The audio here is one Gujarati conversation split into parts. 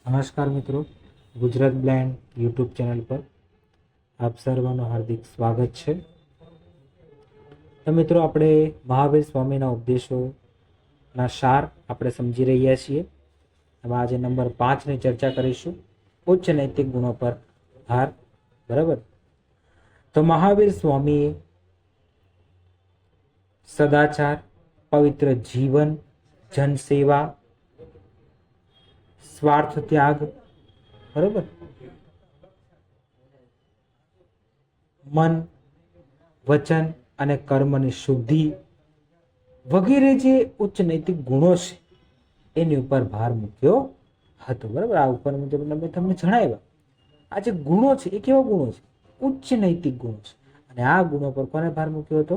નમસ્કાર મિત્રો, ગુજરાત બ્લાઇન્ડ યુટ્યુબ ચેનલ પર આપ સર્વનું હાર્દિક સ્વાગત છે. તો મિત્રો, આપણે મહાવીર સ્વામીના ઉપદેશોના સાર આપણે સમજી રહ્યા છીએ. એમાં આજે નંબર 5ની ચર્ચા કરીશું, ઉચ્ચ નૈતિક ગુણો પર ભાર. બરાબર. તો મહાવીર સ્વામીએ સદાચાર, પવિત્ર જીવન, જનસેવા, સ્વાર્થ ત્યાગ, બરોબર, મન, વચન અને કર્મની શુદ્ધિ વગેરે જે ઉચ્ચ નૈતિક ગુણો છે એની ઉપર ભાર મૂક્યો હતો. બરાબર. આ ઉપર મુજબ મેં તમને જણાવ્યા. આ જે ગુણો છે એ કેવા ગુણો છે? ઉચ્ચ નૈતિક ગુણો છે. અને આ ગુણો પર કોને ભાર મૂક્યો હતો?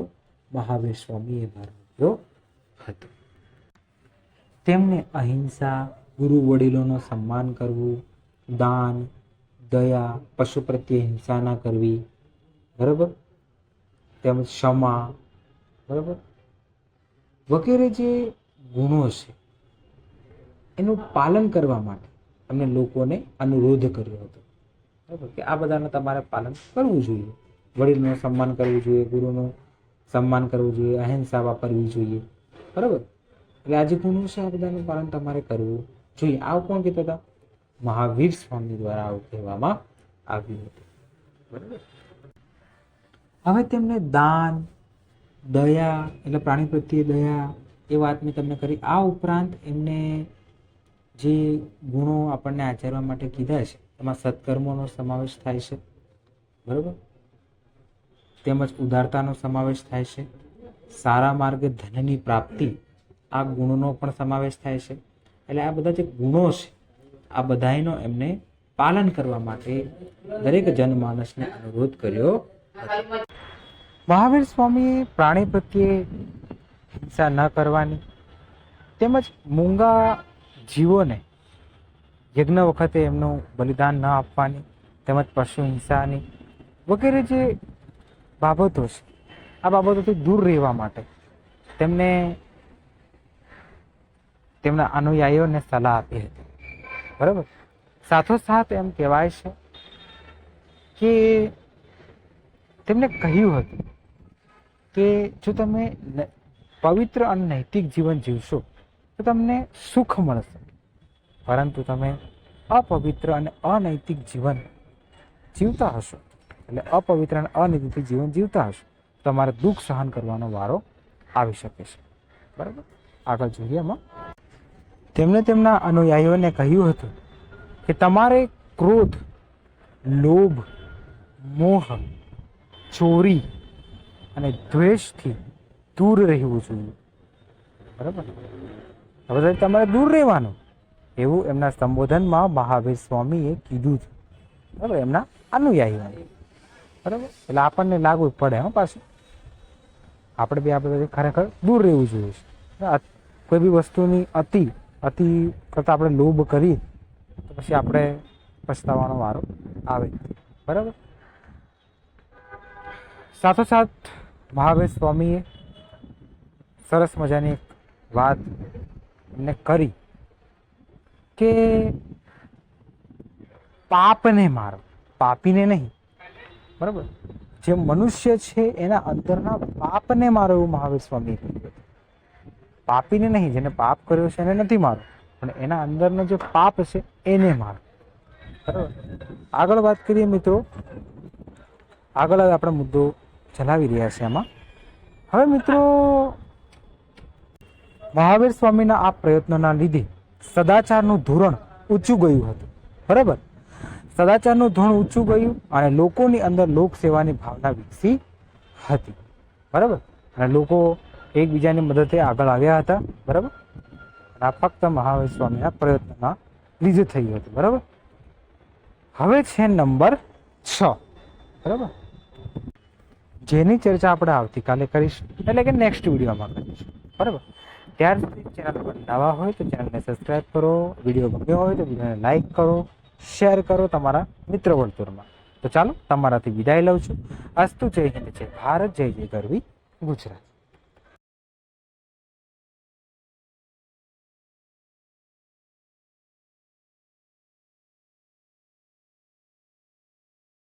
મહાવીર સ્વામીએ ભાર મૂક્યો હતો. તેમને અહિંસા, ગુરુ વડીલોનું સન્માન કરવું, દાન, દયા, પશુ પ્રત્યે હિંસા ના કરવી, બરાબર, તેમજ ક્ષમા, બરાબર, વગેરે જે ગુણો છે એનું પાલન કરવા માટે એમને લોકોને અનુરોધ કર્યો હતો. બરાબર, કે આ બધાનું તમારે પાલન કરવું જોઈએ. વડીલનું સન્માન કરવું જોઈએ, ગુરુનું સન્માન કરવું જોઈએ, અહિંસા વાપરવી જોઈએ. બરાબર. એટલે આ જે ગુણો છે આ બધાનું પાલન તમારે કરવું જોઈએ. આવું કોણ કહેતા હતા? મહાવીર સ્વામી દ્વારા આવું કહેવામાં આવ્યું હતું. બરાબર. હવે તેમને દાન, દયા એટલે પ્રાણી પ્રત્યે દયા એ વાત મેં તમને કરી. આ ઉપરાંત એમને જે ગુણો આપણને આચરવા માટે કીધા છે એમાં સત્કર્મોનો સમાવેશ થાય છે, બરાબર, તેમજ ઉદારતાનો સમાવેશ થાય છે, સારા માર્ગે ધનની પ્રાપ્તિ, આ ગુણોનો પણ સમાવેશ થાય છે. એટલે આ બધા જે ગુણો છે આ બધાનો એમને પાલન કરવા માટે દરેક જનમાનસને અનુરોધ કર્યો. મહાવીર સ્વામીએ પ્રાણી પ્રત્યે હિંસા ન કરવાની, તેમજ મૂંગા જીવોને યજ્ઞ વખતે એમનું બલિદાન ન આપવાની, તેમજ પશુ હિંસાની વગેરે જે બાબતો છે આ બાબતોથી દૂર રહેવા માટે તેમને તેમના અનુયાયીઓને સલાહ આપી હતી. બરાબર. સાથોસાથ એમ કહેવાય છે કે તેમને કહ્યું હતું કે જો તમે પવિત્ર અને નૈતિક જીવન જીવશો તો તમને સુખ મળશે, પરંતુ તમે અપવિત્ર અને અનૈતિક જીવન જીવતા હશો, એટલે અપવિત્ર અને અનૈતિક જીવન જીવતા હશો, તમારે દુઃખ સહન કરવાનો વારો આવી શકે છે. બરાબર. આગળ જોઈએ. એમાં તેમણે તેમના અનુયાયીઓને કહ્યું હતું કે તમારે ક્રોધ, લોભ, મોહ, ચોરી અને દ્વેષથી દૂર રહેવું જોઈએ. બરાબર. હવે તમારે દૂર રહેવાનું એવું એમના સંબોધનમાં મહાવીર સ્વામીએ કીધું હતું. બરાબર. એમના અનુયાયીઓને. બરાબર. એટલે આપણને લાગુ પડે પાછું આપણે બી આપણે ખરેખર દૂર રહેવું જોઈએ. કોઈ બી વસ્તુની અતિ કરતાં આપણે લોભ કરીએ તો પછી આપણે પછતાવાનો વારો આવે. બરાબર. સાથોસાથ મહાવીર સ્વામીએ સરસ મજાની એક વાત એમને કરી કે પાપને મારો, પાપીને નહીં. બરાબર. જે મનુષ્ય છે એના અંદરના પાપને મારો એવું મહાવીર સ્વામીએ કહ્યું. પાપીને નહીં, જેને પાપ કર્યો છે એને નથી મારો, પણ એના અંદરનો જે પાપ છે એને મારો. બરાબર. આગળ વાત કરીએ મિત્રો, આગળ આપણે મુદ્દો ચલાવી રહ્યા છે એમાં. હવે મિત્રો, મહાવીર સ્વામીના આ પ્રયત્નોના લીધે સદાચારનું ધોરણ ઊંચું ગયું હતું. બરાબર. સદાચારનું ધોરણ ઊંચું ગયું અને લોકોની અંદર લોક સેવાની ભાવના વિકસી હતી. બરાબર. અને લોકો એકબીજાની મદદે આગળ આવ્યા હતા. બરાબર. અને આ ફક્ત મહાવીર સ્વામીના પ્રયત્નોના લીધે થયું હતું. બરાબર. હવે છે નંબર 6. બરાબર. જેની ચર્ચા આપણે આવતીકાલે કરીશું, એટલે કે નેક્સ્ટ વિડીયોમાં કરીશું. બરાબર. ત્યાર સુધી ચેનલ પર નવા હોય તો ચેનલને સબસ્ક્રાઈબ કરો, વિડીયો ગમ્યો હોય તો વિડીયોને લાઈક કરો, શેર કરો તમારા મિત્ર વર્તુળમાં. તો ચાલો, તમારાથી વિદાય લઉં છું. અસ્તુ. જય હિન્દ, જય ભારત, જય જય ગરવી ગુજરાત.